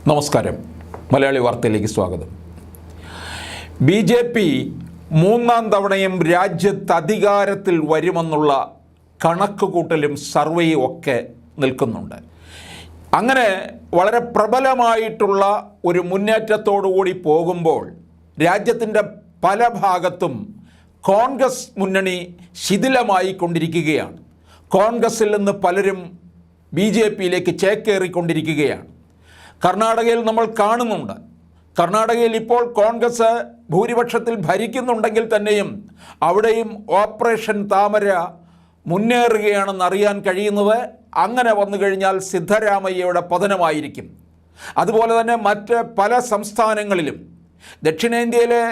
നമസ്കാരം. മലയാളി വാർത്തയിലേക്ക് സ്വാഗതം. BJP മൂന്നാം തവണയും രാജ്യത്ത് അധികാരത്തിൽ വരുമെന്നുള്ള കണക്കുകൂട്ടലും സർവേയും ഒക്കെ നിൽക്കുന്നുണ്ട്. അങ്ങനെ വളരെ പ്രബലമായിട്ടുള്ള ഒരു മുന്നേറ്റത്തോടുകൂടി പോകുമ്പോൾ രാജ്യത്തിൻ്റെ പല ഭാഗത്തും കോൺഗ്രസ് മുന്നണി ശിഥിലമായി കൊണ്ടിരിക്കുകയാണ്. കോൺഗ്രസിൽ നിന്ന് പലരും BJPയിലേക്ക് ചേക്കേറിക്കൊണ്ടിരിക്കുകയാണ്. കർണാടകയിൽ നമ്മൾ കാണുന്നുണ്ട്. കർണാടകയിൽ ഇപ്പോൾ കോൺഗ്രസ് ഭൂരിപക്ഷത്തിൽ ഭരിക്കുന്നുണ്ടെങ്കിൽ തന്നെയും അവിടെയും ഓപ്പറേഷൻ താമര മുന്നേറുകയാണെന്നറിയാൻ കഴിയുന്നത് അങ്ങനെ വന്നു കഴിഞ്ഞാൽ സിദ്ധരാമയ്യയുടെ പതനമായിരിക്കും. അതുപോലെ തന്നെ മറ്റ് പല സംസ്ഥാനങ്ങളിലും ദക്ഷിണേന്ത്യയിലെ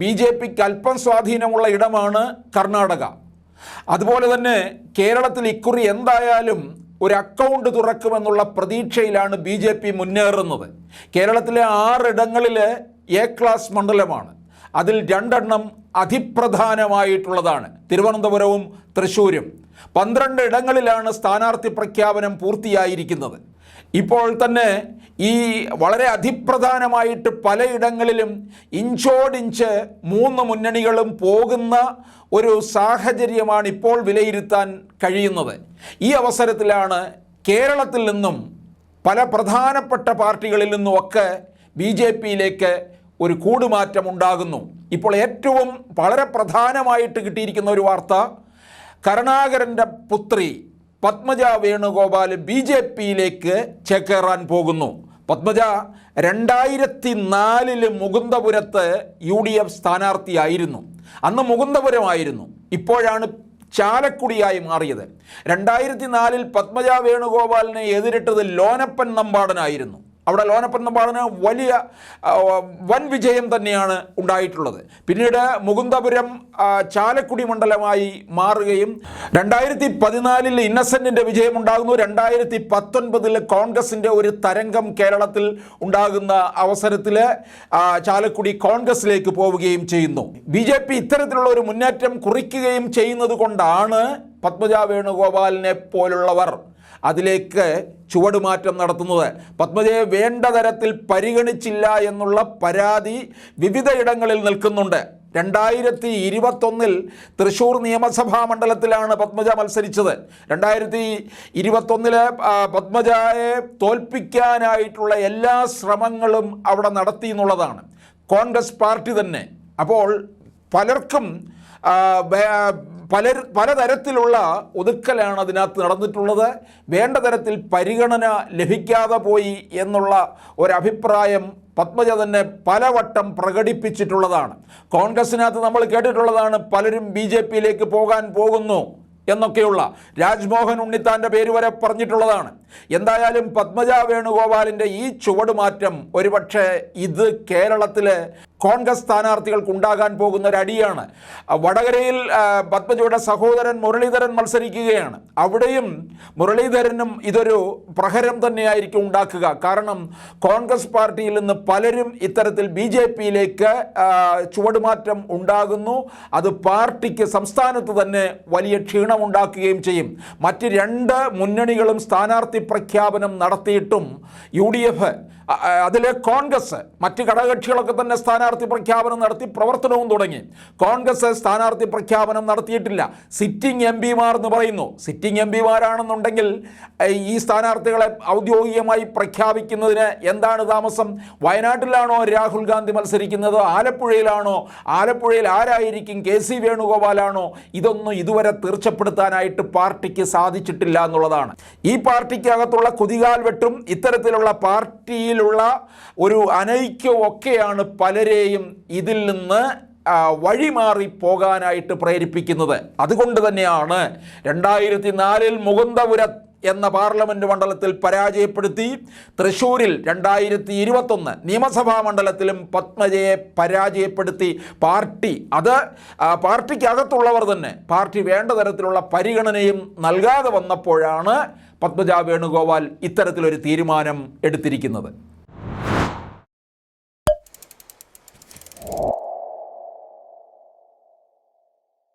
BJPക്ക് അല്പം സ്വാധീനമുള്ള ഇടമാണ് കർണാടക. അതുപോലെ തന്നെ കേരളത്തിൽ ഇക്കുറി എന്തായാലും ഒരു അക്കൗണ്ട് തുറക്കുമെന്നുള്ള പ്രതീക്ഷയിലാണ് BJP മുന്നേറുന്നത്. കേരളത്തിലെ 6 ഇടങ്ങളിൽ A ക്ലാസ് മണ്ഡലമാണ്. അതിൽ 2 അതിപ്രധാനമായിട്ടുള്ളതാണ്, തിരുവനന്തപുരവും തൃശ്ശൂരും. 12 ഇടങ്ങളിലാണ് സ്ഥാനാർത്ഥി പ്രഖ്യാപനം പൂർത്തിയായിരിക്കുന്നത്. ഇപ്പോൾ തന്നെ ഈ വളരെ അതിപ്രധാനമായിട്ട് പലയിടങ്ങളിലും ഇഞ്ചോടിഞ്ച് 3 മുന്നണികളും പോകുന്ന ഒരു സാഹചര്യമാണ് ഇപ്പോൾ വിലയിരുത്താൻ കഴിയുന്നത്. ഈ അവസരത്തിലാണ് കേരളത്തിൽ നിന്നും പല പ്രധാനപ്പെട്ട പാർട്ടികളിൽ നിന്നുമൊക്കെ BJPയിലേക്ക് ഒരു കൂടുമാറ്റം ഉണ്ടാകുന്നു. ഇപ്പോൾ ഏറ്റവും വളരെ പ്രധാനമായിട്ട് കിട്ടിയിരിക്കുന്ന ഒരു വാർത്ത, കരുണാകരൻ്റെ പുത്രി പത്മജ വേണുഗോപാൽ BJPയിലേക്ക് ചേക്കേറാൻ പോകുന്നു. പത്മജ 2004 മുകുന്ദപുരത്ത് UDF സ്ഥാനാർത്ഥിയായിരുന്നു. അന്ന് മുകുന്ദപുരമായിരുന്നു, ഇപ്പോഴാണ് ചാലക്കുടിയായി മാറിയത്. 2004 പത്മജ വേണുഗോപാലിനെ എതിരിട്ടത് ലോനപ്പൻ നമ്പാടനായിരുന്നു. അവിടെ ലോനപ്പൻ നമ്പാടന് വൻ വിജയം തന്നെയാണ് ഉണ്ടായിട്ടുള്ളത്. പിന്നീട് മുകുന്ദപുരം ചാലക്കുടി മണ്ഡലമായി മാറുകയും 2014 ഇന്നസെൻറ്റിൻ്റെ വിജയമുണ്ടാകുന്നു. 2019 കോൺഗ്രസിൻ്റെ ഒരു തരംഗം കേരളത്തിൽ ഉണ്ടാകുന്ന അവസരത്തിൽ ചാലക്കുടി കോൺഗ്രസിലേക്ക് പോവുകയും ചെയ്യുന്നു. BJP ഇത്തരത്തിലുള്ള ഒരു മുന്നേറ്റം കുറിക്കുകയും ചെയ്യുന്നത് കൊണ്ടാണ് പത്മജ വേണുഗോപാലിനെ പോലുള്ളവർ അതിലേക്ക് ചുവടുമാറ്റം നടത്തുന്നത്. പത്മജയെ വേണ്ട തരത്തിൽ പരിഗണിച്ചില്ല എന്നുള്ള പരാതി വിവിധ ഇടങ്ങളിൽ നിൽക്കുന്നുണ്ട്. 2021 തൃശ്ശൂർ നിയമസഭാ മണ്ഡലത്തിലാണ് പത്മജ മത്സരിച്ചത്. 2021 പത്മജയെ തോൽപ്പിക്കാനായിട്ടുള്ള എല്ലാ ശ്രമങ്ങളും അവിടെ നടത്തി എന്നുള്ളതാണ് കോൺഗ്രസ് പാർട്ടി തന്നെ. അപ്പോൾ പലർക്കും പലതരത്തിലുള്ള ഒതുക്കലാണ് അതിനകത്ത് നടന്നിട്ടുള്ളത്. വേണ്ട തരത്തിൽ പരിഗണന ലഭിക്കാതെ പോയി എന്നുള്ള ഒരഭിപ്രായം പത്മജ തന്നെ പലവട്ടം പ്രകടിപ്പിച്ചിട്ടുള്ളതാണ്. കോൺഗ്രസിനകത്ത് നമ്മൾ കേട്ടിട്ടുള്ളതാണ്, പലരും BJPയിലേക്ക് പോകാൻ പോകുന്നു എന്നൊക്കെയുള്ള, രാജ്മോഹൻ ഉണ്ണിത്താൻ്റെ പേര് വരെ പറഞ്ഞിട്ടുള്ളതാണ്. എന്തായാലും പത്മജ വേണുഗോപാലിൻ്റെ ഈ ചുവടുമാറ്റം ഒരുപക്ഷെ ഇത് കേരളത്തിലെ കോൺഗ്രസ് സ്ഥാനാർത്ഥികൾക്ക് ഉണ്ടാകാൻ പോകുന്ന ഒരു അടിയാണ്. വടകരയിൽ പത്മജയുടെ സഹോദരൻ മുരളീധരൻ മത്സരിക്കുകയാണ്. അവിടെയും മുരളീധരനും ഇതൊരു പ്രഹരം തന്നെയായിരിക്കും ഉണ്ടാക്കുക. കാരണം കോൺഗ്രസ് പാർട്ടിയിൽ നിന്ന് പലരും ഇത്തരത്തിൽ BJPയിലേക്ക് ചുവടുമാറ്റം ഉണ്ടാകുന്നു. അത് പാർട്ടിക്ക് സംസ്ഥാനത്ത് തന്നെ വലിയ ക്ഷീണമുണ്ടാക്കുകയും ചെയ്യും. മറ്റ് 2 മുന്നണികളും സ്ഥാനാർത്ഥി പ്രഖ്യാപനം നടത്തിയിട്ടും UDF, അതിലെ കോൺഗ്രസ്, മറ്റ് ഘടകകക്ഷികളൊക്കെ തന്നെ സ്ഥാനാർത്ഥി പ്രഖ്യാപനം നടത്തി പ്രവർത്തനവും തുടങ്ങി. കോൺഗ്രസ് സ്ഥാനാർത്ഥി പ്രഖ്യാപനം നടത്തിയിട്ടില്ല. സിറ്റിംഗ് MPമാർ എന്ന് പറയുന്നു. സിറ്റിംഗ് MPമാരാണെന്നുണ്ടെങ്കിൽ ഈ സ്ഥാനാർത്ഥികളെ ഔദ്യോഗികമായി പ്രഖ്യാപിക്കുന്നതിന് എന്താണ് താമസം? വയനാട്ടിലാണോ രാഹുൽ ഗാന്ധി മത്സരിക്കുന്നത്? ആലപ്പുഴയിലാണോ? ആലപ്പുഴയിൽ ആരായിരിക്കും? KC വേണുഗോപാലാണോ? ഇതൊന്നും ഇതുവരെ തീർച്ചപ്പെടുത്താനായിട്ട് പാർട്ടിക്ക് സാധിച്ചിട്ടില്ല എന്നുള്ളതാണ്. ഈ പാർട്ടിക്കകത്തുള്ള കുതികാൽ വെട്ടും ഇത്തരത്തിലുള്ള പാർട്ടിയിലുള്ള ഒരു അനൈക്യമൊക്കെയാണ് പലരെയും ഇതിൽ നിന്ന് വഴിമാറി പോകാനായിട്ട് പ്രേരിപ്പിക്കുന്നത്. അതുകൊണ്ട് തന്നെയാണ് 2004 മുകുന്ദപുരം എന്ന പാർലമെൻറ്റ് മണ്ഡലത്തിൽ പരാജയപ്പെടുത്തി തൃശ്ശൂരിൽ 2021 നിയമസഭാ മണ്ഡലത്തിലും പത്മജയെ പരാജയപ്പെടുത്തി പാർട്ടി. അത് പാർട്ടിക്കകത്തുള്ളവർ തന്നെ പാർട്ടി വേണ്ട തരത്തിലുള്ള പരിഗണനയും നൽകാതെ വന്നപ്പോഴാണ് പത്മജ വേണുഗോപാൽ ഇത്തരത്തിലൊരു തീരുമാനം എടുത്തിരിക്കുന്നത്.